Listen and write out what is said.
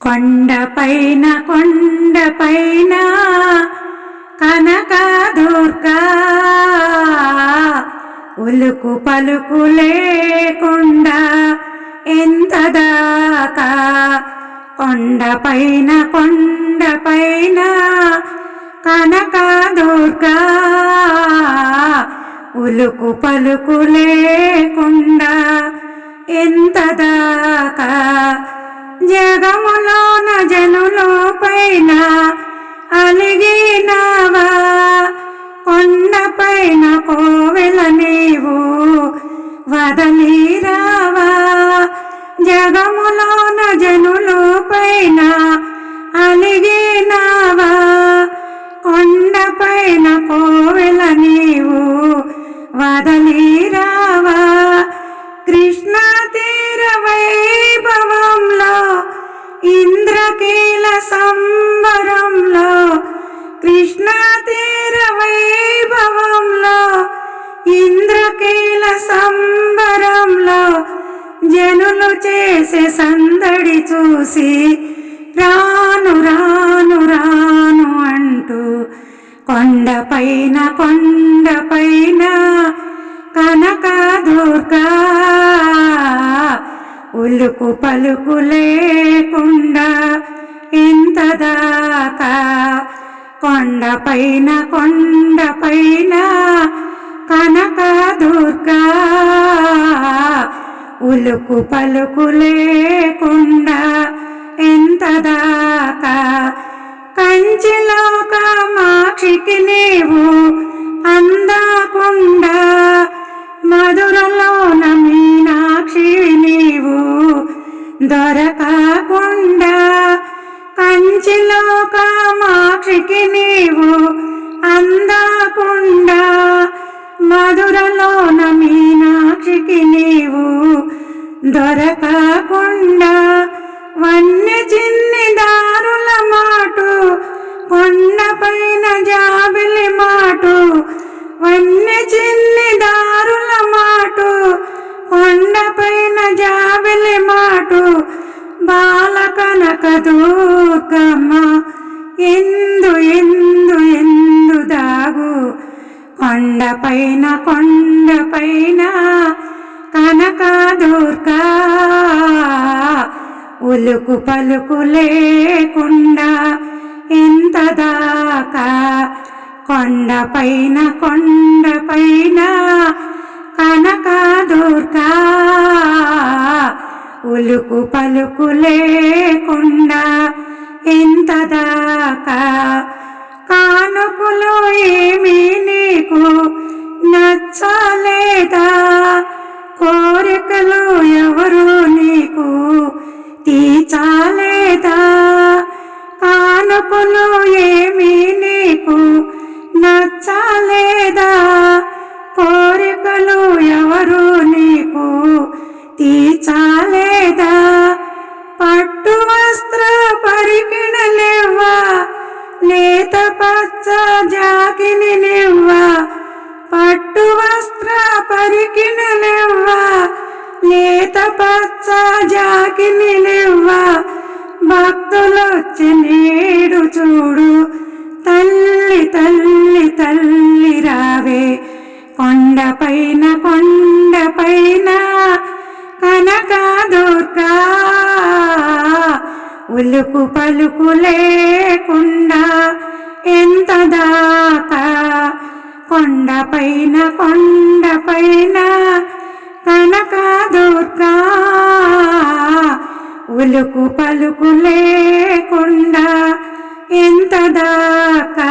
కొండపైన కనకదుర్గా ఉలుకు పలుకు లేకుండా ఎంత దాకా కొండపైన కనకదుర్గా ఉలుకు పలుకు లేకుండా ఎంత దాకా జగములోన జనులో పైన అలిగినావా కొండపైన కోవెల నీవు వదలిరావా జగములోన జనులో పైన అలిగినావా కొండపైన కోవెల నీవు వదలిరావా కృష్ణా తీర వైభవంలో ఇంద్రకీల సంబరంలో కృష్ణా తీర వైభవంలో ఇంద్రకీల సంబరంలో జనులు చేసే సందడి చూసి రాను రాను రాను అంటూ కొండపైన కనకదుర్గా ఉలుకు పలుకు లేకుండా ఎంత దాకా కొండపైన కనకదుర్గా ఉలుకు పలుకు లేకుండా ఎంత దాకా కంచిలో కామాక్షికి నీవు అందకుండా మధురలోన మీనాక్షి నీవు దొరకకుండా కంచిలో కామాక్షికి నీవు అందకుండా మధురలోన మీనాక్షికి నీవు దొరకకుండా వన్య చిన్ని దారుల మాటు కొండపైన జాబిలి మాటు వన్య చిన్ని దారుల మాటు కొండపైన జాబిలి మాటు బాల కనకదుర్గమ్మ ఎందు ఎందు ఎందు దాగు కొండపైన కనకదుర్గా ఉలుకు పలుకు లేకుండా ఎంత దాకా కొండపైన కనకదుర్గా ఉలుకు పలుకు లేకుండా ఎంత దాకా కానుకలు ఏమీ నీకు నచ్చలేదా కోరికలు ఎవరు నీకు తీర్చలేదా కానుకలు ఏమీ నీకు నచ్చలేదా కోరికలు ఎవరు నీకు తీర్చలేదా పట్టు వస్త్ర పరికిణలివ్వా లేత పచ్చ జాకిని నివ్వా పట్టు వస్త్ర పరికిణలివ్వా లేత పచ్చ జాకిని నివ్వా భక్తులొచ్చి నేడు చూడు తల్లి తల్లి తల్లి రావే కొండపైన కనకదుర్గా ఉలుకు పలుకు లేకుండా ఎంత దాకా కొండపైన కనకదుర్గా ఉలుకు పలుకు లేకుండా ఎంత దాకా